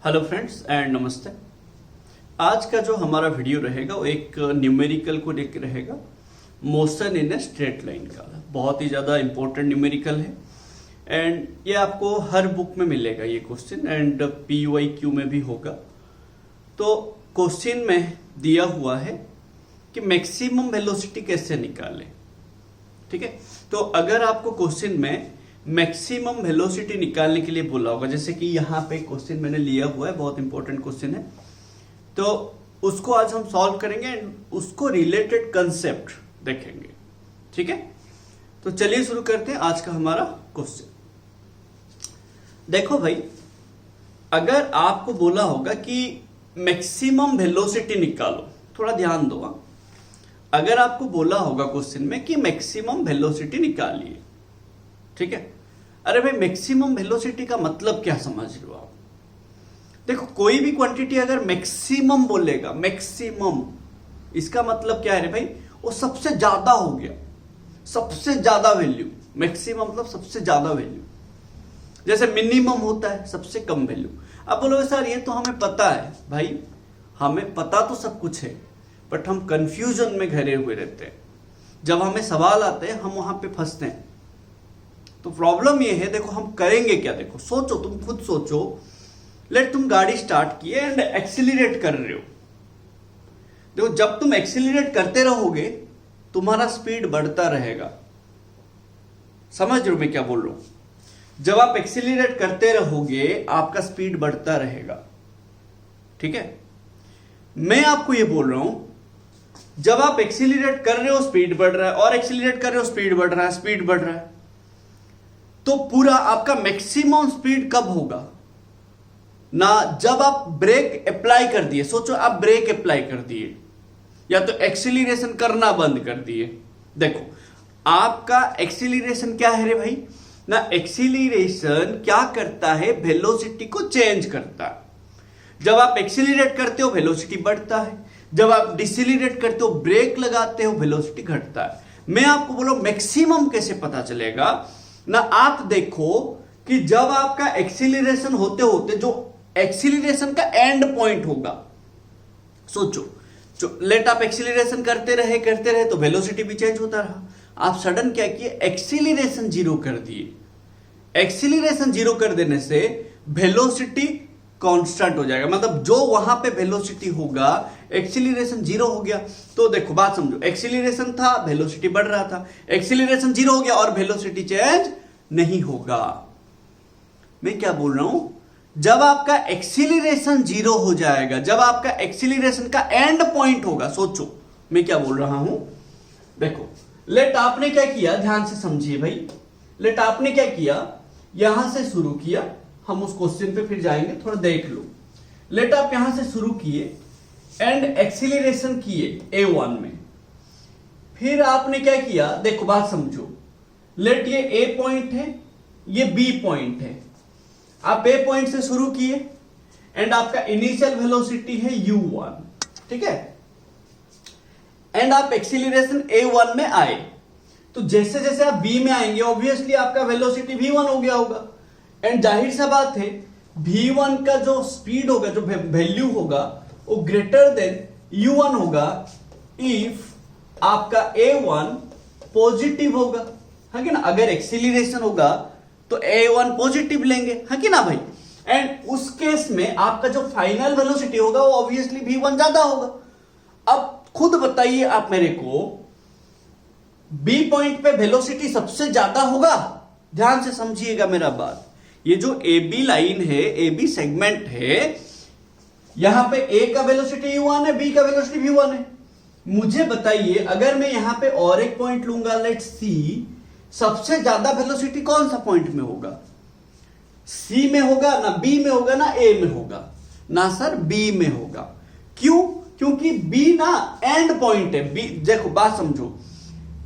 Hello friends and नमस्ते। आज का जो हमारा वीडियो रहेगा वो एक न्यूमेरिकल को लेकर रहेगा, motion in a straight line का। बहुत ही ज़्यादा इंपॉर्टेंट न्यूमेरिकल है एंड ये आपको हर बुक में मिलेगा ये क्वेश्चन, एंड PYQ में भी होगा। तो क्वेश्चन में दिया हुआ है कि मैक्सिमम वेलोसिटी कैसे निकालें। ठीक है, तो अगर आपको क्वेश्चन में मैक्सिमम वेलोसिटी निकालने के लिए बोला होगा, जैसे कि यहाँ पे क्वेश्चन मैंने लिया हुआ है, बहुत इंपॉर्टेंट क्वेश्चन है, तो उसको आज हम सॉल्व करेंगे एंड उसको रिलेटेड कंसेप्ट देखेंगे। ठीक है, तो चलिए शुरू करते हैं आज का हमारा क्वेश्चन। देखो भाई, अगर आपको बोला होगा कि मैक्सिमम वेलोसिटी निकालो, थोड़ा ध्यान दो। अगर आपको बोला होगा क्वेश्चन में कि मैक्सिमम वेलोसिटी निकालिए, ठीक है, अरे भाई मैक्सिमम वेलोसिटी का मतलब क्या समझ रहे हो आप? देखो, कोई भी क्वांटिटी अगर मैक्सिमम बोलेगा, मैक्सिमम, इसका मतलब क्या है रे भाई? वो सबसे ज्यादा हो गया, सबसे ज्यादा वैल्यू। मैक्सिमम मतलब सबसे ज्यादा वैल्यू। जैसे मिनिमम होता है सबसे कम वैल्यू। अब बोलोगे सर ये तो हमें पता है। भाई हमें पता तो सब कुछ है, बट हम कंफ्यूजन में घिरे हुए रहते हैं। जब हमें सवाल आते हैं हम वहां पे फंसते हैं। तो प्रॉब्लम ये है, देखो हम करेंगे क्या? देखो सोचो, तुम खुद सोचो। लेट तुम गाड़ी स्टार्ट किए एंड एक्सीलरेट कर रहे हो। देखो जब तुम एक्सीलरेट करते रहोगे तुम्हारा स्पीड बढ़ता रहेगा। समझ रहे हो मैं क्या बोल रहा हूं? जब आप एक्सीलरेट करते रहोगे आपका स्पीड बढ़ता रहेगा। ठीक है, मैं आपको ये बोल रहा हूं, जब आप एक्सीलरेट कर रहे हो स्पीड बढ़ रहा है, और एक्सीलरेट कर रहे हो स्पीड बढ़ रहा है, स्पीड बढ़ रहा है, तो पूरा आपका मैक्सिमम स्पीड कब होगा ना? जब आप ब्रेक अप्लाई कर दिए। सोचो आप ब्रेक अप्लाई कर दिए या तो एक्सीलरेशन करना बंद कर दिए। देखो आपका एक्सीलरेशन क्या है रे भाई ना? एक्सीलरेशन क्या करता है? वेलोसिटी को चेंज करता है। जब आप एक्सीलरेट करते हो वेलोसिटी बढ़ता है, जब आप डिसेलरेट करते हो, ब्रेक लगाते हो, वेलोसिटी घटता है। मैं आपको बोलो मैक्सिमम कैसे पता चलेगा ना? आप देखो कि जब आपका एक्सीलरेशन होते होते जो एक्सीलरेशन का एंड पॉइंट होगा, सोचो जो लेट आप एक्सीलरेशन करते रहे तो वेलोसिटी भी चेंज होता रहा। आप सडन क्या किए? एक्सीलरेशन जीरो कर दिए। एक्सीलरेशन जीरो कर देने से वेलोसिटी कांस्टेंट हो जाएगा, मतलब जो वहां पे वेलोसिटी होगा, एक्सीलरेशन जीरो हो गया। तो देखो बात समझो, एक्सीलरेशन था, वेलोसिटी बढ़ रहा था, एक्सीलरेशन जीरो हो गया और वेलोसिटी चेंज नहीं होगा। मैं क्या बोल रहा हूं? जब आपका एक्सीलरेशन जीरो हो जाएगा, जब आपका एक्सीलरेशन का एंड पॉइंट होगा, सोचो मैं क्या बोल रहा हूं। देखो लेट आपने क्या किया, ध्यान से समझिए भाई। लेट आपने क्या किया, यहां से शुरू किया, हम उस क्वेश्चन पे फिर जाएंगे, थोड़ा देख लो। लेट आप यहां से शुरू किए एंड एक्सीलरेशन किए A1 में। फिर आपने क्या किया, देखो बात समझो। लेट ये A पॉइंट है, ये B पॉइंट है। आप A पॉइंट से शुरू किए एंड आपका इनिशियल वेलोसिटी है U1, ठीक है, एंड आप एक्सीलरेशन A1 में आए। तो जैसे जैसे आप B में आएंगे ऑब्वियसली आपका वेलोसिटी V1 हो गया होगा। एंड जाहिर सा बात है V1 का जो स्पीड होगा, जो वैल्यू होगा, वो ग्रेटर देन U1 होगा इफ आपका A1 पॉजिटिव होगा, है कि ना? अगर एक्सीलरेशन होगा तो A1 पॉजिटिव लेंगे, है कि ना भाई? एंड उस केस में आपका जो फाइनल वेलोसिटी होगा वो ऑब्वियसली V1 ज्यादा होगा। अब खुद बताइए आप मेरे को, B पॉइंट पे वेलोसिटी सबसे ज्यादा होगा? ध्यान से समझिएगा मेरा बात। ये जो AB लाइन है, AB सेगमेंट है, यहां पे A का वेलोसिटी U1 है, B का वेलोसिटी V1 है। मुझे बताइए अगर मैं यहां पे और एक पॉइंट लूंगा, लेट्स सी, सबसे ज्यादा वेलोसिटी कौन सा पॉइंट में होगा? C में होगा ना, B में होगा ना, A में होगा ना? सर B में होगा। क्यों? क्योंकि B ना एंड पॉइंट है। B, देखो बात समझो,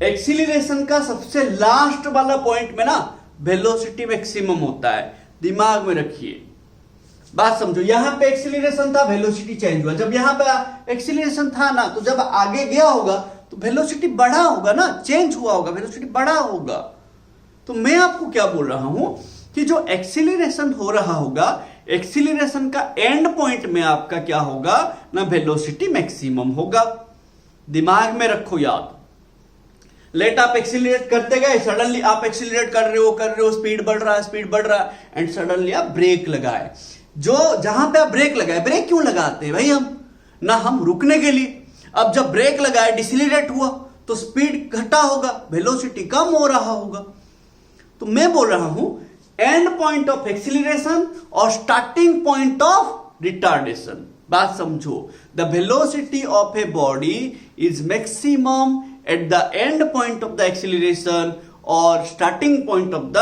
एक्सीलरेशन का सबसे लास्ट वाला पॉइंट में ना वेलोसिटी मैक्सिमम होता है। दिमाग में रखिए, बात समझो। यहां पे एक्सीलरेशन था, वेलोसिटी चेंज हुआ। जब यहां पे एक्सीलरेशन था ना, तो जब आगे गया होगा तो वेलोसिटी बढ़ा होगा ना, चेंज हुआ होगा, वेलोसिटी बढ़ा होगा। तो मैं आपको क्या बोल रहा हूं कि जो एक्सीलरेशन हो रहा होगा एक्सीलरेशन का एंड पॉइंट में आपका क्या होगा ना, वेलोसिटी मैक्सिमम होगा। दिमाग में रखो याद। लेट आप एक्सीलरेट करते गए, सडनली आप एक्सीलरेट कर रहे हो, स्पीड बढ़ रहा है एंड सडनली आप ब्रेक लगाए। जो जहां पे आप ब्रेक लगाए, ब्रेक क्यों लगाते हैं भाई हम रुकने के लिए। अब जब ब्रेक लगाए, डिसिलरेट हुआ तो स्पीड घटा होगा, वेलोसिटी कम हो रहा होगा। तो मैं बोल रहा हूं एंड पॉइंट ऑफ एक्सीलरेशन और स्टार्टिंग पॉइंट ऑफ रिटार्डेशन। बात समझो, the velocity of a body is maximum at the end point of the acceleration और starting point of the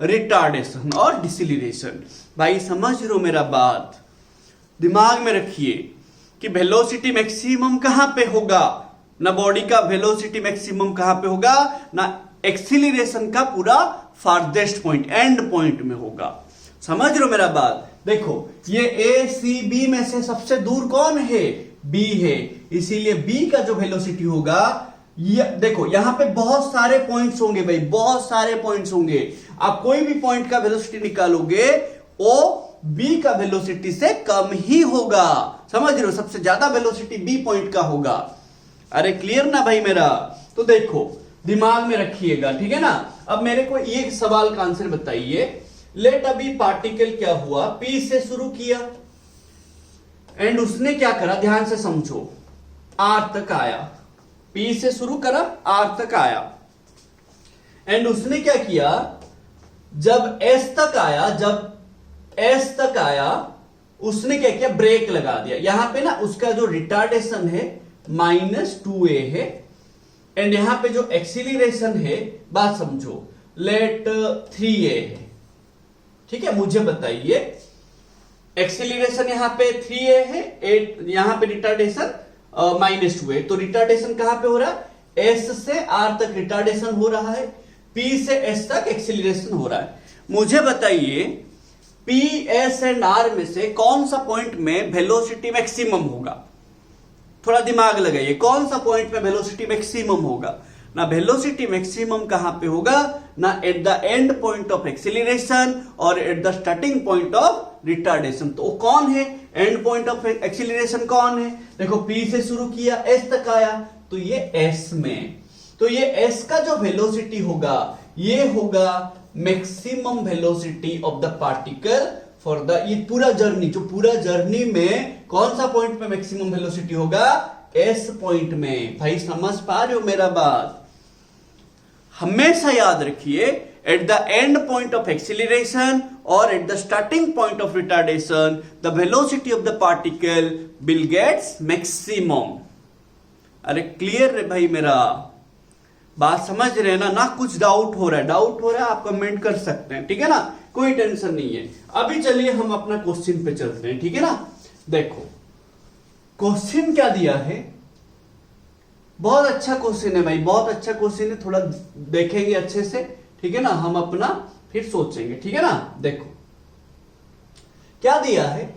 retardation और डिसिलरेशन। भाई समझ रहे हो मेरा बात? दिमाग में रखिए कि वेलोसिटी मैक्सिमम कहां पे होगा ना, बॉडी का वेलोसिटी मैक्सिमम कहां पे होगा ना, एक्सीलरेशन का पूरा फारदेस्ट पॉइंट एंड पॉइंट में होगा। समझ रहे हो मेरा बात? देखो ये ए सी बी में से सबसे दूर कौन है, बी है, इसीलिए बी का जो वेलोसिटी होगा, ये देखो यहां पे बहुत सारे पॉइंट्स होंगे भाई, बहुत सारे पॉइंट्स होंगे। आप कोई भी पॉइंट का वेलोसिटी निकालोगे वो बी का वेलोसिटी से कम ही होगा। समझ रहे हो? सबसे ज्यादा वेलोसिटी बी पॉइंट का होगा। अरे क्लियर ना भाई मेरा? तो देखो दिमाग में रखिएगा, ठीक है ना। अब मेरे को एक सवाल का आंसर बताइए। लेट अभी पार्टिकल क्या हुआ, पी से शुरू किया एंड उसने क्या करा, ध्यान से समझो, आर तक आया। पी से शुरू करा, आर तक आया एंड उसने क्या किया, जब एस तक आया उसने क्या किया, ब्रेक लगा दिया। यहां पे ना उसका जो रिटार्डेशन है -2a है एंड यहां पे जो एक्सीलरेशन है, बात समझो, लेट 3a है। ठीक है, मुझे बताइए एक्सीलरेशन यहां पे 3a है, यहां पे रिटार्डेशन -2a, तो रिटार्डेशन कहां पे हो रहा है, एस से आर तक रिटार्डेशन हो रहा है, पी से एस तक एक्सीलरेशन हो रहा है। मुझे बताइए पी एस एंड आर में से कौन सा पॉइंट में वेलोसिटी मैक्सिमम होगा। थोड़ा दिमाग लगाइए, कौन सा पॉइंट में वेलोसिटी मैक्सिमम होगा ना, वेलोसिटी मैक्सिमम कहां पे होगा ना, at the end point of acceleration और at the starting point of retardation. तो कौन है एंड पॉइंट ऑफ एक्सीलरेशन, कौन है? देखो पी से शुरू किया, एस तक आया, तो ये एस में, तो ये एस का जो वेलोसिटी होगा ये होगा maximum velocity of the particle for the, ये पूरा जर्नी, जो पूरा जर्नी में कौन सा पॉइंट पे मैक्सिमम वेलोसिटी होगा, एस पॉइंट में। भाई समझ पा रहे हो मेरा बात? हमेशा याद रखिए at the end point of acceleration और at the starting point of retardation the velocity of the particle will gets maximum. अरे क्लियर है भाई मेरा? बात समझ रहे हैं ना कुछ डाउट हो रहा है आप कमेंट कर सकते हैं, ठीक है ना, कोई टेंशन नहीं है। अभी चलिए हम अपना क्वेश्चन पे चलते हैं, ठीक है ना। देखो क्वेश्चन क्या दिया है, बहुत अच्छा क्वेश्चन है भाई, बहुत अच्छा क्वेश्चन है, थोड़ा देखेंगे अच्छे से, ठीक है ना, हम अपना फिर सोचेंगे, ठीक है ना। देखो क्या दिया है,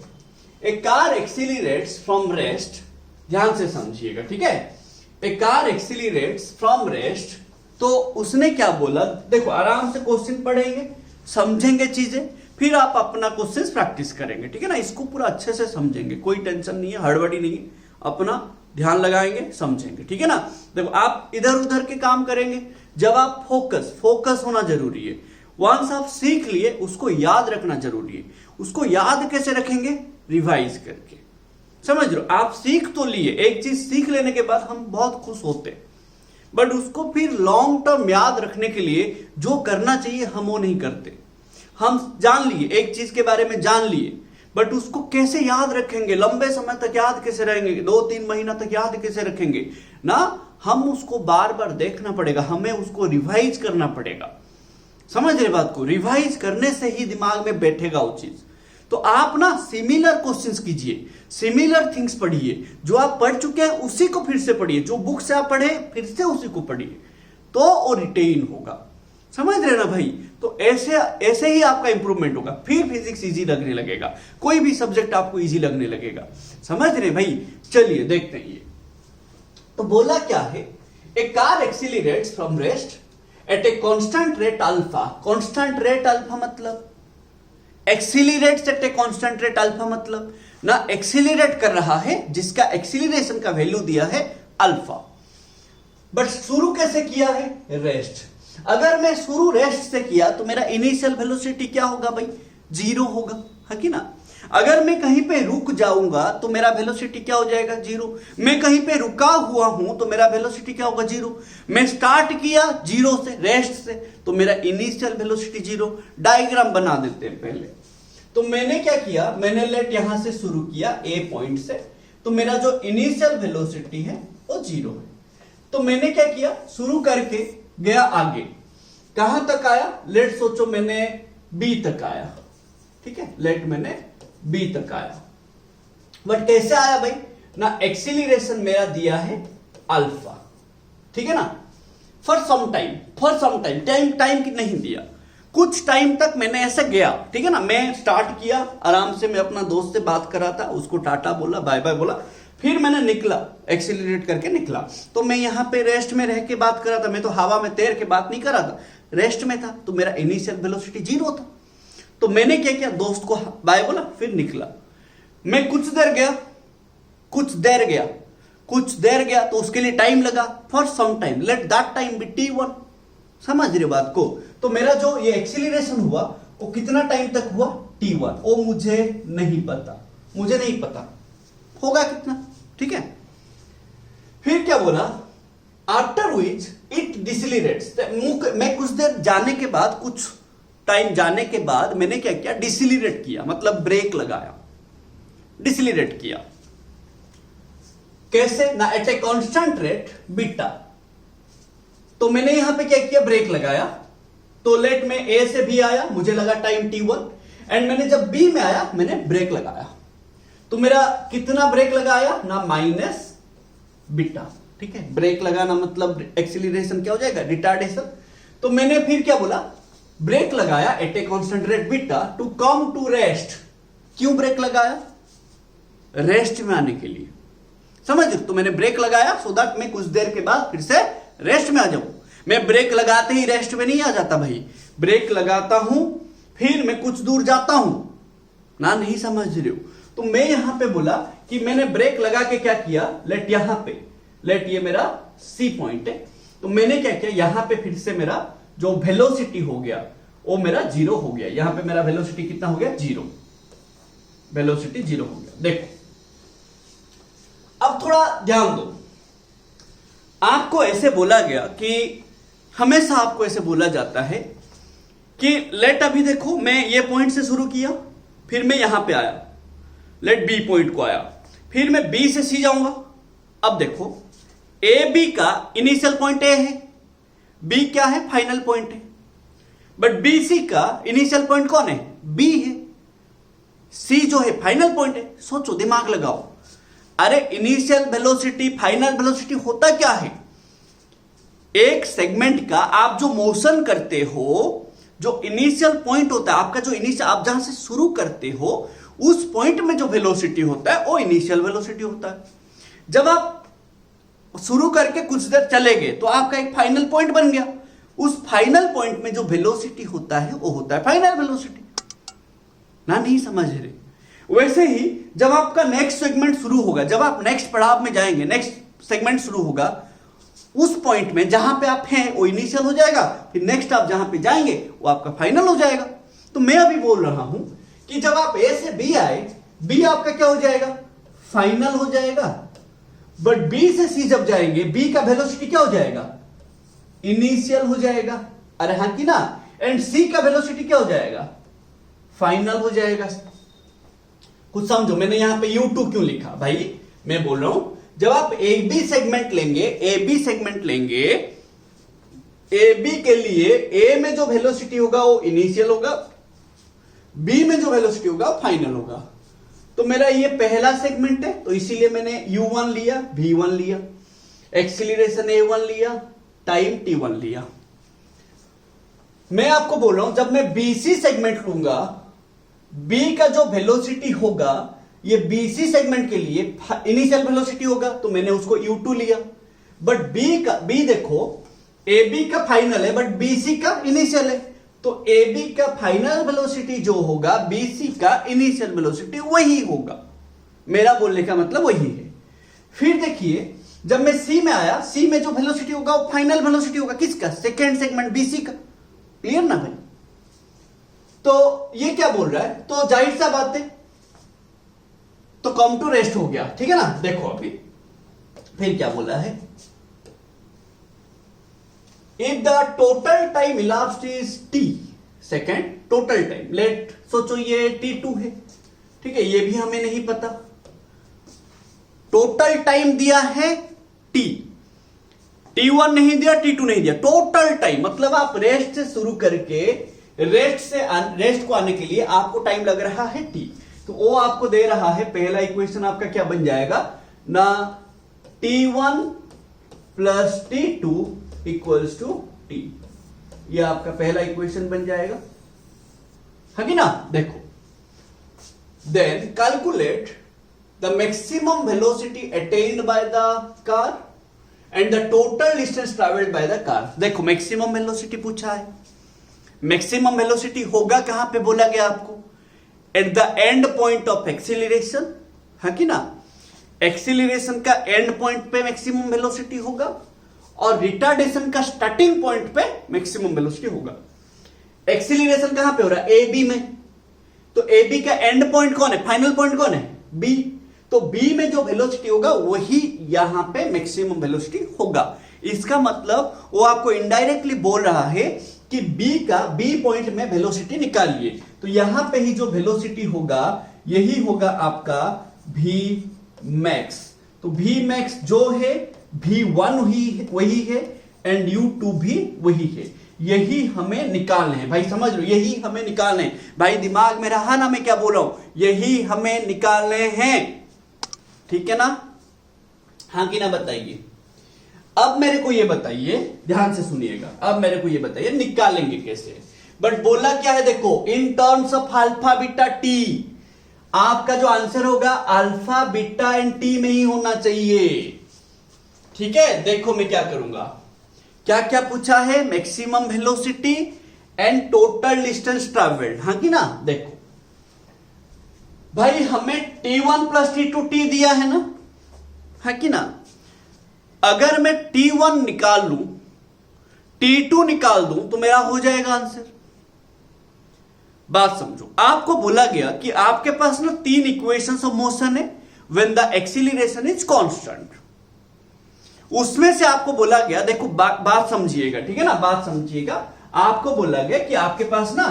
a car accelerates from rest, ध्यान से समझिएगा, ठीक है। A car accelerates from rest, तो उसने क्या बोला, देखो आराम से क्वेश्चन पढ़ेंगे, समझेंगे चीजें, फिर आप अपना क्वेश्चन प्रैक्टिस करेंगे, ठीक है ना। इसको पूरा अच्छे से समझेंगे, कोई टेंशन नहीं है, हड़बड़ी नहीं है, अपना ध्यान लगाएंगे, समझेंगे, ठीक है ना। देखो आप इधर उधर के काम करेंगे, जब आप फोकस होना जरूरी है। वंस आप सीख लिए उसको याद रखना जरूरी है। उसको याद कैसे रखेंगे, रिवाइज करके। समझ रहे हो, आप सीख तो लिए, एक चीज सीख लेने के बाद हम बहुत खुश होते हैं, बट उसको फिर लॉन्ग टर्म याद रखने के लिए जो करना चाहिए हम वो नहीं करते। हम जान लिए, एक चीज के बारे में जान लिए, बट उसको कैसे याद रखेंगे, लंबे समय तक याद कैसे रहेंगे, 2-3 महीना तक याद कैसे रखेंगे ना, हम उसको बार बार देखना पड़ेगा, हमें उसको रिवाइज करना पड़ेगा। समझ रहे बात को? रिवाइज करने से ही दिमाग में बैठेगा वो चीज। तो आप ना सिमिलर क्वेश्चंस कीजिए, सिमिलर थिंग्स पढ़िए, जो आप पढ़ चुके हैं उसी को फिर से पढ़िए, जो बुक से आप पढ़े फिर से उसी को पढ़िए, तो वो रिटेन होगा। समझ रहे ना भाई? तो ऐसे ही आपका इंप्रूवमेंट होगा, फिर फिजिक्स इजी लगने लगेगा, कोई भी सब्जेक्ट आपको इजी लगने लगेगा। समझ रहे भाई? चलिए देखते हैं ये। तो बोला क्या है, a car accelerates from rest at a constant rate alpha. Constant rate alpha मतलब accelerates at a constant rate alpha, मतलब ना एक्सीलरेट कर रहा है जिसका एक्सीलरेशन का वैल्यू दिया है अल्फा, बट शुरू कैसे किया है, रेस्ट। अगर मैं शुरू रेस्ट से किया तो मेरा इनिशियल वेलोसिटी क्या होगा भाई, 0 होगा, है कि ना। अगर मैं कहीं पे रुक जाऊंगा तो मेरा वेलोसिटी क्या हो जाएगा, 0। मैं कहीं पे रुका हुआ हूं तो मेरा वेलोसिटी क्या होगा, 0। मैं स्टार्ट किया 0 से, रेस्ट से, तो मेरा इनिशियल वेलोसिटी 0। डायग्राम बना देते हैं पहले। तो मैंने क्या किया, मैंने लेट यहां से शुरू किया ए पॉइंट से, तो मेरा जो इनिशियल वेलोसिटी है वो 0 है। तो मैंने क्या किया, शुरू करके गया आगे, कहां तक आया, लेट सोचो मैंने बी तक आया, ठीक है, लेट मैंने बी तक आया, बट कैसे आया भाई, ना एक्सीलरेशन मेरा दिया है अल्फा, ठीक है ना। फॉर सम टाइम टाइम की नहीं दिया, कुछ टाइम तक मैंने ऐसे गया, ठीक है ना। मैं स्टार्ट किया आराम से, मैं अपना दोस्त से बात कर रहा था, उसको टाटा बोला, बाय बाय बोला, फिर मैंने निकला, एक्सीलरेट करके निकला। तो मैं यहां पे रेस्ट में रह के बात कर रहा था, मैं तो हवा में तैर के बात नहीं कर रहा था, रेस्ट में था, तो मेरा इनिशियल वेलोसिटी 0 था। तो मैंने क्या किया, दोस्त को बाय बोला, फिर निकला। मैं कुछ देर गया तो उसके लिए टाइम लगा, for some time, let that time be t1, समझ रहे बात को। तो मेरा जो ये एक्सीलरेशन हुआ वो कितना टाइम तक हुआ, t1, वो मुझे नहीं पता होगा कितना, ठीक है। फिर क्या बोला, आफ्टर विच इट डिसिलरेट्स, मैं कुछ देर जाने के बाद, कुछ टाइम जाने के बाद मैंने क्या किया, डिसिलरेट किया, मतलब ब्रेक लगाया, डिसिलरेट किया। कैसे ना, at a constant rate beta. तो मैंने यहां पे क्या किया, ब्रेक लगाया। तो लेट में ए से बी आया, मुझे लगा टाइम t1, एंड मैंने जब बी में आया मैंने ब्रेक लगाया, तो मेरा कितना ब्रेक लगाया ना, माइनस बीटा, ठीक है। ब्रेक लगाना मतलब एक्सीलरेशन क्या हो जाएगा, रिटार्डेशन। तो मैंने फिर क्या बोला, ब्रेक लगाया at a constant rate beta to come to rest. क्यों ब्रेक लगाया, रेस्ट में आने के लिए, समझ। तो मैंने ब्रेक लगाया सो दैट मैं कुछ देर के बाद फिर से रेस्ट में आ जाऊं। मैं ब्रेक लगाते ही रेस्ट में नहीं आ जाता भाई, ब्रेक लगाता हूं फिर मैं कुछ दूर जाता हूं ना, नहीं समझ रहे हो। तो मैं यहां पे बोला कि मैंने ब्रेक लगा के क्या किया, लेट यहां पे, लेट ये मेरा सी पॉइंट है, तो मैंने क्या किया, यहां पे फिर से मेरा जो वेलोसिटी हो गया वो मेरा 0 हो गया। यहां पे मेरा वेलोसिटी कितना हो गया, 0, वेलोसिटी 0 हो गया। देखो अब थोड़ा ध्यान दो, आपको ऐसे बोला गया कि हमेशा आपको ऐसे बोला जाता है कि लेट, अभी देखो मैं ये पॉइंट से शुरू किया, फिर मैं यहां पे आया, लेट बी पॉइंट को आया, फिर मैं बी से सी जाऊंगा। अब देखो ए बी का इनिशियल पॉइंट ए है, बी क्या है, फाइनल पॉइंट है, बट बी सी का इनिशियल पॉइंट कौन है, बी है, सी जो है फाइनल पॉइंट है। सोचो, दिमाग लगाओ, अरे इनिशियल वेलोसिटी फाइनल वेलोसिटी होता क्या है, एक सेगमेंट का आप जो मोशन करते हो, जो इनिशियल पॉइंट होता है आपका, जो इनिशियल आप जहां से शुरू करते हो उस पॉइंट में जो वेलोसिटी होता है वो इनिशियल वेलोसिटी होता है। जब आप शुरू करके कुछ देर चले गए तो आपका एक फाइनल पॉइंट बन गया, उस फाइनल पॉइंट में जो वेलोसिटी होता है वो होता है फाइनल वेलोसिटी ना, नहीं समझ रहे। वैसे ही जब आपका नेक्स्ट सेगमेंट शुरू होगा, जब आप नेक्स्ट पड़ाव में जाएंगे, नेक्स्ट सेगमेंट शुरू होगा, उस पॉइंट में जहां पे आप हैं वो इनिशियल हो जाएगा, फिर नेक्स्ट आप जहां पे जाएंगे वो आपका फाइनल हो जाएगा। तो मैं अभी बोल रहा हूं कि जब आप ए से बी आए, बी आपका क्या हो जाएगा, फाइनल हो जाएगा, बट बी से सी जब जाएंगे, बी का वेलोसिटी क्या हो जाएगा, इनिशियल हो जाएगा, अरे हाँ कि ना, एंड सी का वेलोसिटी क्या हो जाएगा, फाइनल हो जाएगा। कुछ समझो, मैंने यहां पे U2 क्यों लिखा भाई, मैं बोल रहा हूं जब आप ए बी सेगमेंट लेंगे, ए बी के लिए ए में जो वेलोसिटी होगा वो इनिशियल होगा, बी में जो वेलोसिटी होगा वो फाइनल होगा। तो मेरा ये पहला सेगमेंट है, तो इसीलिए मैंने U1 लिया, V1 लिया, एक्सीलरेशन A1 लिया, टाइम T1 लिया। मैं आपको बोल रहा हूं जब मैं BC सेगमेंट लूंगा, B का जो वेलोसिटी होगा, ये BC सेगमेंट के लिए इनिशियल वेलोसिटी होगा, तो मैंने उसको U2 लिया। बट B देखो AB का फाइनल है बट BC का इनिशियल है, तो AB का फाइनल वेलोसिटी जो होगा BC का इनिशियल वेलोसिटी वही होगा। मेरा बोलने का मतलब वही है। फिर देखिए जब मैं C में आया, C में जो वेलोसिटी होगा वो फाइनल वेलोसिटी होगा किसका? सेकेंड सेगमेंट BC का। क्लियर ना भाई? तो ये क्या बोल रहा है? तो जाहिर सा बात है तो कम टू रेस्ट हो गया, ठीक है ना। देखो अभी फिर क्या बोला है, if the total time elapsed is t second total time, let सोचो ये t2 है, ठीक है, ये भी हमें नहीं पता। टोटल टाइम दिया है t1 नहीं दिया, t2 नहीं दिया, टोटल टाइम मतलब आप रेस्ट से शुरू करके रेस्ट को आने के लिए आपको टाइम लग रहा है t, तो वो आपको दे रहा है। पहला इक्वेशन आपका क्या बन जाएगा ना, t1 plus t2 equals to t, ये आपका पहला इक्वेशन बन जाएगा, है कि ना। देखो then calculate the maximum velocity attained by the car and the total distance travelled by the car. देखो मैक्सिमम वेलोसिटी पूछा है, मैक्सिमम वेलोसिटी होगा कहां पे बोला गया आपको, eight the end point of acceleration, है कि ना। एक्सीलरेशन का एंड पॉइंट पे मैक्सिमम वेलोसिटी होगा और रिटार्डेशन का स्टार्टिंग पॉइंट पे मैक्सिमम वेलोसिटी होगा। एक्सीलरेशन कहां पे हो रहा है? ए बी में, तो ए बी का एंड पॉइंट कौन है, फाइनल पॉइंट कौन है? बी, तो बी में जो वेलोसिटी होगा वही यहां पे मैक्सिमम वेलोसिटी होगा। इसका मतलब वो आपको इनडायरेक्टली बोल रहा है कि बी पॉइंट में वेलोसिटी निकालिए, तो यहां पे ही जो वेलोसिटी होगा यही होगा आपका वी मैक्स। तो वी मैक्स जो है v1 वही है एंड u2 भी वही है, यही हमें निकालने हैं भाई, समझ लो, यही हमें निकालने हैं भाई। दिमाग में रहा ना मैं क्या बोल रहा हूं, यही हमें निकालने हैं, ठीक है ना। हाँ कि ना बताइए। अब मेरे को ये बताइए, ध्यान से सुनिएगा, अब मेरे को ये बताइए निकालेंगे कैसे। बट बोला क्या है, देखो in terms of alpha beta T, आपका जो आंसर होगा अल्फा बीटा एंड टी में ही होना चाहिए, ठीक है। देखो मैं क्या करूंगा, क्या क्या पूछा है, maximum velocity and total distance travelled, हाँ कि ना। देखो भाई हमें t1 प्लस t2 दिया है ना, है कि ना। अगर मैं t1 निकाल लूं, t2 निकाल दूं तो मेरा हो जाएगा आंसर। बात समझो, आपको बोला गया कि आपके पास ना 3 इक्वेशंस ऑफ मोशन है when the acceleration is constant, उसमें से आपको बोला गया, देखो बात समझिएगा, ठीक है ना, बात समझिएगा। आपको बोला गया कि आपके पास ना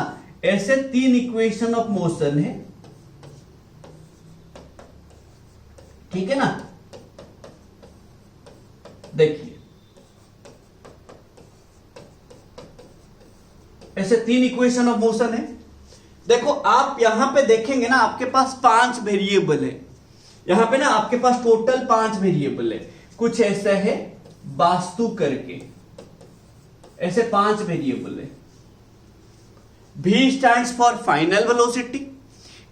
ऐसे 3 इक्वेशन ऑफ मोशन है, ठीक है ना। देखिए ऐसे 3 इक्वेशन ऑफ मोशन है। देखो आप यहां पे देखेंगे ना, आपके पास 5 वेरिएबल है, यहां पे ना आपके पास टोटल 5 वेरिएबल है। कुछ ऐसा है वास्तु करके, ऐसे 5 वेरिएबल है। V stands for final velocity,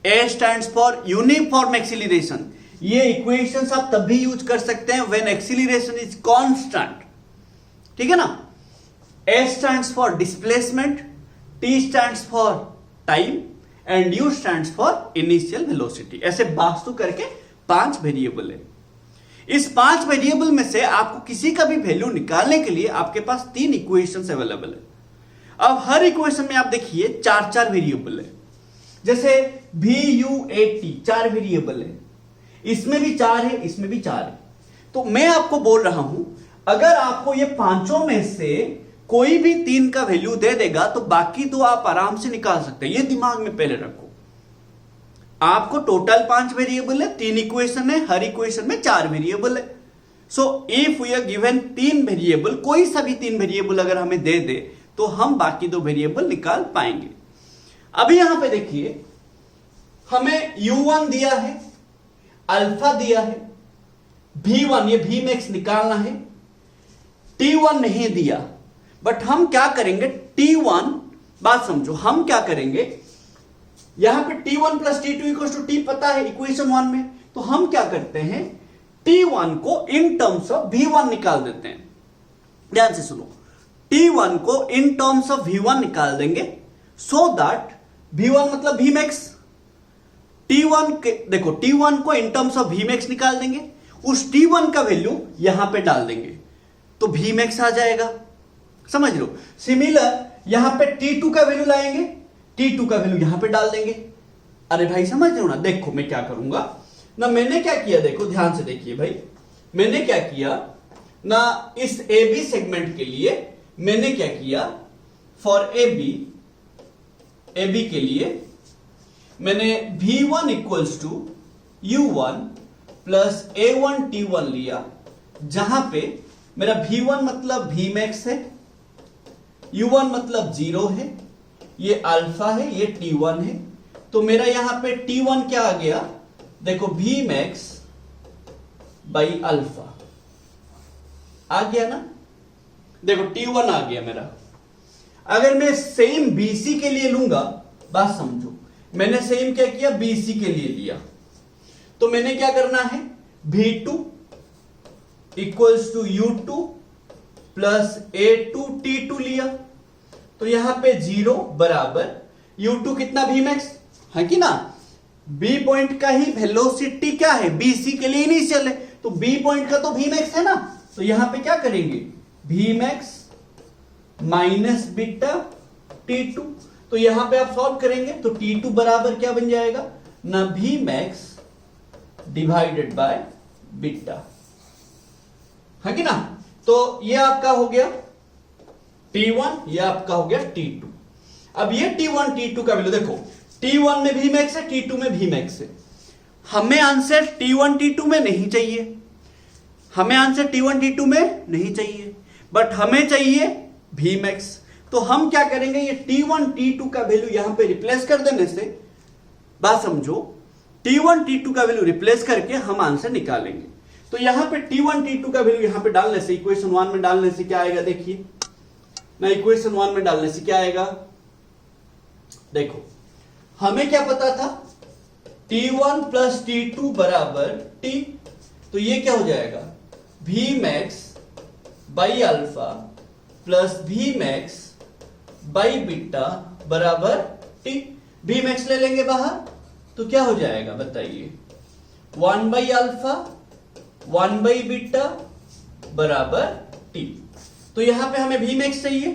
A stands for uniform acceleration. ये इक्वेशंस आप तभी यूज कर सकते हैं व्हेन एक्सीलरेशन इज कांस्टेंट, ठीक है ना। S stands for displacement, T stands for time and U stands for initial velocity. ऐसे वास्तु करके 5 वेरिएबल है। इस 5 वेरिएबल में से आपको किसी का भी वैल्यू निकालने के लिए आपके पास 3 इक्वेशंस अवेलेबल है। अब हर इक्वेशन में आप देखिए 4 वेरिएबल है, जैसे VUAT 4 वेरिएबल है, इसमें भी 4 है, इसमें भी 4 है। तो मैं आपको बोल रहा हूं अगर आपको ये पांचों में से कोई भी 3 का वैल्यू दे देगा तो बाकी 2 आप आराम से निकाल सकते हैं। ये दिमाग में पहले रखो, आपको टोटल 5 वेरिएबल है, 3 इक्वेशन है, हर इक्वेशन में 4 वेरिएबल है। So if we are given 3 variable, कोई सा भी 3 वेरिएबल अगर हमें दे दे तो हम बाकी 2 वेरिएबल निकाल पाएंगे। अभी यहां पे देखिए हमें u1 दिया है, अल्फा दिया है, v1 ये v मैक्स निकालना है, t1 नहीं दिया। बट हम क्या करेंगे, t1, बात समझो, हम क्या करेंगे, यहां पे t1 plus t2 equal to t पता है इक्वेशन 1 में, तो हम क्या करते हैं t1 को इन टर्म्स ऑफ v1 निकाल देते हैं। ध्यान से सुनो, t1 को इन टर्म्स ऑफ v1 निकाल देंगे सो दैट V1 मतलब Vmax, T1 के देखो T1 को इन टर्म्स ऑफ Vmax निकाल देंगे, उस T1 का वैल्यू यहां पे डाल देंगे तो Vmax आ जाएगा, समझ लो। सिमिलर यहां पे T2 का वैल्यू लाएंगे, T2 का वैल्यू यहां पे डाल देंगे। अरे भाई समझ लो ना, देखो मैं क्या करूंगा ना, मैंने क्या किया देखो ध्यान से देखिए भाई, मैंने क्या किया ना, इस AB सेगमेंट के लिए मैंने क्या किया, फॉर AB के लिए मैंने V1 equals to U1 plus A1 T1 लिया, जहां पे मेरा V1 मतलब Vmax है, U1 मतलब 0 है, ये अल्फा है, ये T1 है, तो मेरा यहां पे T1 क्या आ गया देखो, Vmax बाई अल्फा आ गया ना, देखो T1 आ गया मेरा। अगर मैं सेम BC के लिए लूंगा, बात समझो, मैंने सेम क्या किया, BC के लिए लिया, तो मैंने क्या करना है, V2 equals to U2 plus A2 T2 लिया, तो यहां पे 0 बराबर U2 कितना Vmax है कि ना, B पॉइंट का ही वेलोसिटी क्या है, BC के लिए इनिशियल है, तो B पॉइंट का तो Vmax है ना, तो यहां पे क्या करेंगे, Vmax माइनस बीटा T2, तो यहां पे आप सॉल्व करेंगे तो T2 बराबर क्या बन जाएगा ना, Vmax डिवाइडेड बाय बीटा, है कि ना। तो ये आपका हो गया T1, ये आपका हो गया T2। अब ये T1 T2 का वैल्यू देखो, T1 में Vmax है, T2 में Vmax है, हमें आंसर T1 T2 में नहीं चाहिए, हमें आंसर T1 T2 में नहीं चाहिए, बट हमें चाहिए Vmax। तो हम क्या करेंगे, ये T1 T2 का वैल्यू यहां पे रिप्लेस कर देने से, बात समझो, T1 T2 का वैल्यू रिप्लेस करके हम आंसर निकालेंगे। तो यहां पे T1 T2 का वैल्यू यहां पे डालने से, इक्वेशन 1 में डालने से क्या आएगा, देखिए ना, इक्वेशन 1 में डालने से क्या आएगा, देखो हमें क्या पता था, T1 प्लस T2 बराबर T, तो ये क्या हो जाएगा, Vmax by alpha plus Vmax by beta बराबर T। Vmax ले लेंगे बाहर तो क्या हो जाएगा बताइए, 1 बाई अल्फा 1 बाई बीटा बराबर T। तो यहां पे हमें Vmax चाहिए,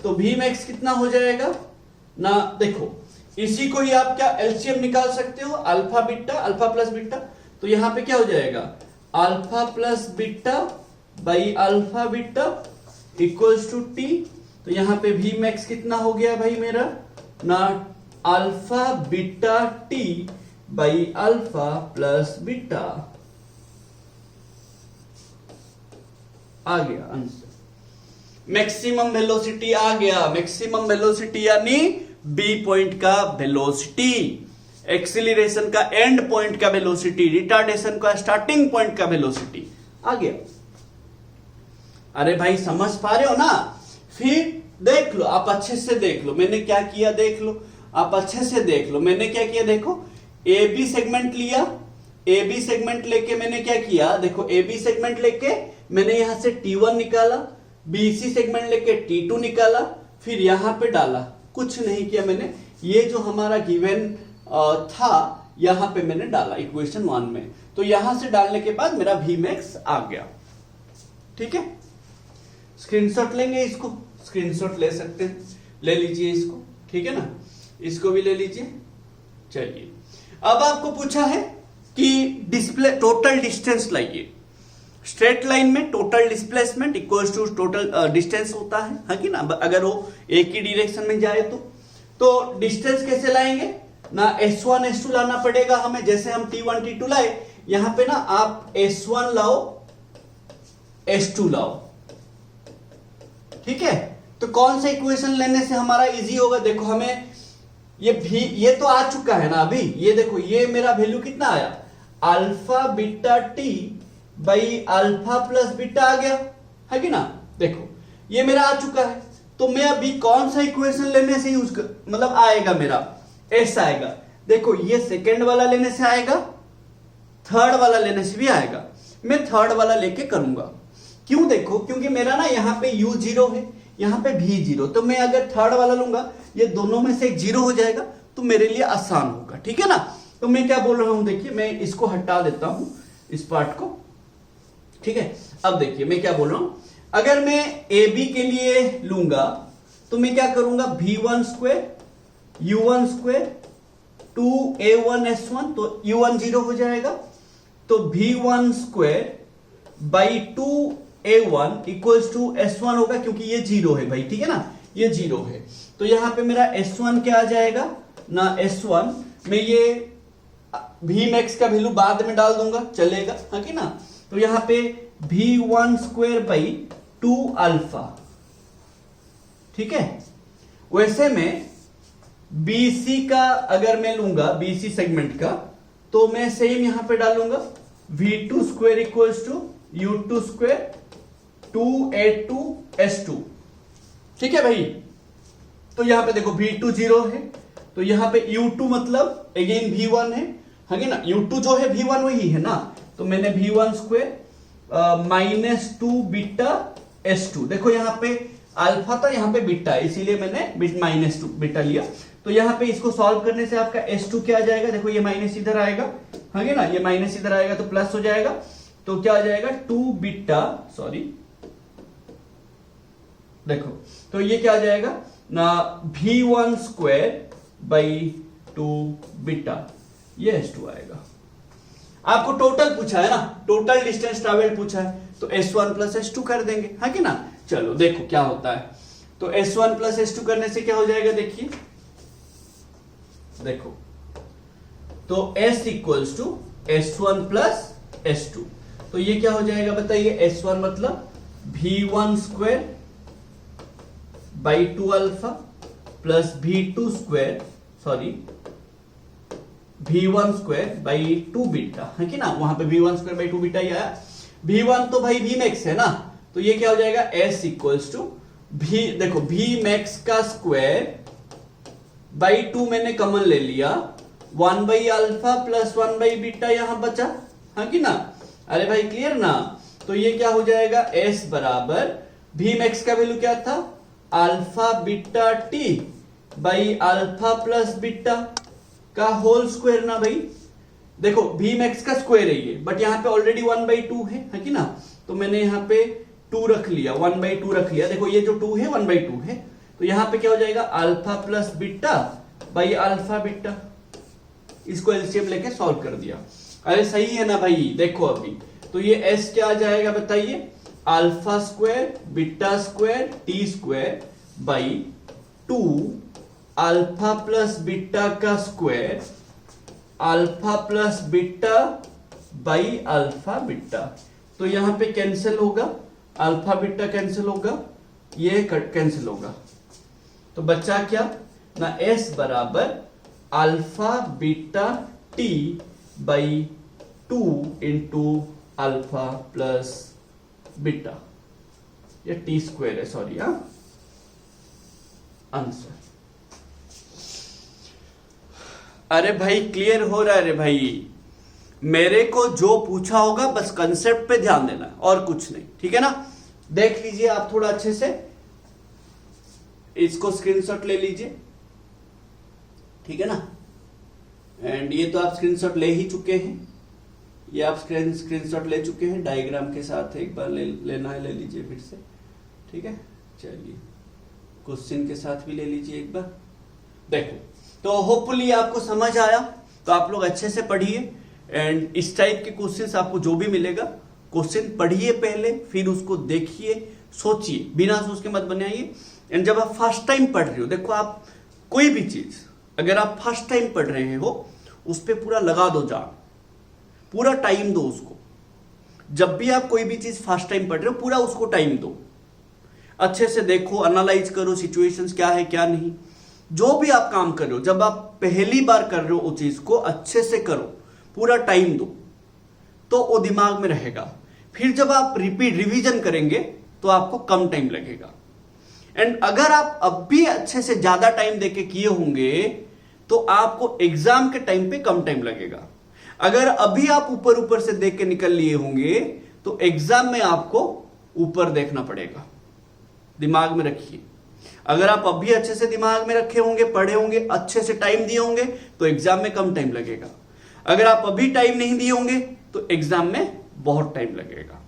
तो Vmax कितना हो जाएगा ना, देखो इसी को ही आप क्या एलसीएम निकाल सकते हो, alpha beta, alpha plus beta, तो यहां पे क्या हो जाएगा, alpha plus beta by alpha beta equals to T। तो यहां पे Vmax कितना हो गया भाई मेरा ना, alpha beta T by alpha plus beta, आ गया आंसर। मैक्सिमम वेलोसिटी आ गया, मैक्सिमम वेलोसिटी यानी B पॉइंट का वेलोसिटी, एक्सीलरेशन का एंड पॉइंट का वेलोसिटी, रिटार्डेशन का स्टार्टिंग पॉइंट का वेलोसिटी आ गया। अरे भाई समझ पा रहे हो ना, फिर देख लो, आप अच्छे से देख लो मैंने क्या किया, देख लो आप अच्छे से देख लो मैंने क्या किया, देखो AB सेगमेंट लिया, AB सेगमेंट लेके मैंने क्या किया, देखो AB सेगमेंट लेके मैंने यहां से T1 निकाला, BC सेगमेंट लेके T2 निकाला, फिर यहां पे डाला, कुछ नहीं किया मैंने, ये जो हमारा गिवन था यहां पे मैंने डाला इक्वेशन 1 में, तो यहां से डालने के बाद मेरा Vmax आ गया। ठीक है, स्क्रीनशॉट लेंगे, इसको स्क्रीनशॉट ले सकते हैं, ले लीजिए इसको, ठीक है ना, इसको भी ले लीजिए। चलिए अब आपको पूछा है कि डिस्प्ले टोटल डिस्टेंस लाइए, स्ट्रेट लाइन में total displacement equals to total distance होता है कि ना, अगर वो एक ही डायरेक्शन में जाए तो डिस्टेंस कैसे लाएंगे ना, S1 S2 लाना पड़ेगा हमें, जैसे हम T1 T2 लाए, यहां पे ना आप S1 लाओ S2 लाओ, ठीक है। तो कौन सा इक्वेशन लेने से हमारा इजी होगा, देखो हमें ये तो आ चुका है ना अभी, ये देखो ये मेरा वैल्यू कितना आया, alpha beta T by alpha plus beta आ गया, है कि ना, देखो ये मेरा आ चुका है, तो मैं अभी कौन सा इक्वेशन लेने से यूज कर, मतलब आएगा मेरा ऐसा आएगा, देखो ये सेकेंड वाला लेने से आएगा, थर्ड वाला लेने से भी आएगा, मैं थर्ड वाला लेके करूंगा, क्यों, देखो क्योंकि मेरा ना यहाँ पे U0 है, यहाँ पे V0, तो मैं अगर थर्ड वाला लूंगा ये दोनों में से एक 0 हो जाएगा तो मेरे लिए आसान होगा, ठीक है ना। तो मैं क्या बोल रहा हूं, देखिए मैं इसको हटा देता हूं इस पार्ट को, ठीक है। अब देखिए मैं क्या बोल रहा हूं, अगर मैं ए बी के लिए लूंगा तो मैं क्या करूंगा, v1 square u1 square 2a1s1, तो u1 0 हो जाएगा, तो v1 square by 2a1 equals to s1 होगा, क्योंकि ये 0 है भाई, ठीक है ना, ये 0 है। तो यहां पे मेरा s1 क्या आ जाएगा ना, s1 में ये vmax का वैल्यू बाद में डाल दूंगा, चलेगा, हाँ कि ना। तो यहां पे v1 स्क्वायर बाई 2 अल्फा, ठीक है। वैसे में BC का अगर मैं लूंगा, BC सेगमेंट का, तो मैं सेम यहां पे डालूंगा v2 square equals to u2 square 2a2s2, ठीक है भाई। तो यहां पे देखो v2 0 है, तो यहां पे u2 मतलब अगेन v1 है, हाँ कि ना, u2 जो है v1 वही है ना, तो मैंने v1 square minus 2 beta s2, देखो यहां पे अल्फा था, यहां पे बीटा है, इसीलिए मैंने माइनस 2 बीटा लिया। तो यहां पे इसको सॉल्व करने से आपका s2 क्या आ जाएगा, देखो ये माइनस इधर आएगा, हाँ कि ना, ये माइनस इधर आएगा तो प्लस हो जाएगा, तो क्या आ जाएगा 2 बीटा, सॉरी देखो, तो ये क्या आ जाएगा ना, v1 स्क्वायर बाई 2 बीटा, ये s2 आएगा। आपको टोटल पूछा है ना, टोटल डिस्टेंस ट्रैवल पूछा है, तो s1 प्लस s2 कर देंगे, हाँ कि ना। चलो देखो क्या होता है, तो s1 प्लस s2 करने से क्या हो जाएगा, देखिए देखो, तो s equals to s1 plus s2, तो ये क्या हो जाएगा बताइए, s1 मतलब v1 square by 2 alpha plus v2 square, sorry v1 square by 2 beta, है कि ना, वहां पे v1 स्क्वायर बाई 2 बीटा ही आया। v1 तो भाई vmax है ना, तो ये क्या हो जाएगा, s इक्वल्स टू v, देखो vmax का स्क्वायर बाई 2 मैंने कॉमन ले लिया, 1 by alpha plus 1 by beta यहां बचा, हाँ कि ना। अरे भाई क्लियर ना, तो ये क्या हो जाएगा, s बराबर vmax का वैल्यू क्या था, alpha beta t by alpha plus beta का होल स्क्वायर ना भाई, देखो vmax का स्क्वायर है ये, बट यहाँ पे ऑलरेडी 1/2 है कि ना, तो मैंने यहाँ पे 2 रख लिया, 1/2 रख लिया, देखो ये जो 2 है 1/2 है, तो यहाँ पे क्या हो जाएगा, alpha plus beta by alpha beta, इसको एलसीएम लेके सॉल्व कर दिया। अरे सही है ना भाई, देखो अभी तो ये s क्या आ जाएगा बताइए, alpha square beta square T square by 2 alpha plus beta का square alpha plus beta by alpha beta, तो यहां पे कैंसिल होगा, अल्फा बीटा कैंसिल होगा, ये कैंसिल होगा, तो बचा क्या ना, s बराबर alpha beta t by 2 into alpha plus beta, ये टी स्क्वायर है, सॉरी, हाँ आंसर। अरे भाई क्लियर हो रहा है, अरे भाई मेरे को जो पूछा होगा बस कंसेप्ट पे ध्यान देना और कुछ नहीं, ठीक है ना। देख लीजिए आप थोड़ा अच्छे से, इसको स्क्रीनशॉट ले लीजिए, ठीक है ना, एंड ये तो आप स्क्रीनशॉट ले ही चुके हैं, ये आप स्क्रीनशॉट ले चुके हैं, डायग्राम के साथ एक बार लेना है, ले लीजिए फिर से, ठीक है। चलिए क्वेश्चन के साथ भी ले लीजिए एक बार, देखो तो होपफुली आपको समझ आया, तो आप लोग अच्छे से पढ़िए, एंड इस टाइप के क्वेश्चंस आपको जो भी मिलेगा, क्वेश्चन पढ़िए पहले, फिर उसको देखिए, सोचिए, बिना सोच के मत बनाइए। एंड जब आप फर्स्ट टाइम पढ़ रहे हो, देखो आप कोई भी चीज अगर आप फर्स्ट टाइम पढ़ रहे हो, उस पर पूरा लगा दो जान, पूरा टाइम दो उसको। जब भी आप कोई भी चीज फर्स्ट टाइम पढ़ रहे हो, पूरा उसको टाइम दो, अच्छे से देखो, एनालाइज करो सिचुएशंस क्या है क्या नहीं, जो भी आप काम कर रहे हो, जब आप पहली बार कर रहे हो उस चीज को अच्छे से करो, पूरा टाइम दो, तो वो दिमाग में रहेगा। फिर जब आप रिवीजन करेंगे तो आपको कम टाइम लगेगा। एंड अगर आप अब भी अच्छे से ज्यादा टाइम देके किए होंगे तो आपको एग्जाम के टाइम पे कम टाइम लगेगा। अगर अभी आप ऊपर ऊपर से देख के निकल लिए होंगे तो एग्जाम में आपको ऊपर देखना पड़ेगा, दिमाग में रखिए। अगर आप अभी अच्छे से दिमाग में रखे होंगे, पढ़े होंगे, अच्छे से टाइम दिए होंगे तो एग्जाम में कम टाइम लगेगा। अगर आप अभी टाइम नहीं दिए होंगे तो एग्जाम में बहुत टाइम लगेगा।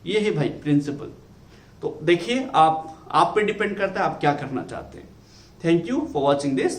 ये है भाई प्रिंसिपल। तो देखिए आप पे डिपेंड करता है आप क्या करना चाहते हैं। Thank you for watching this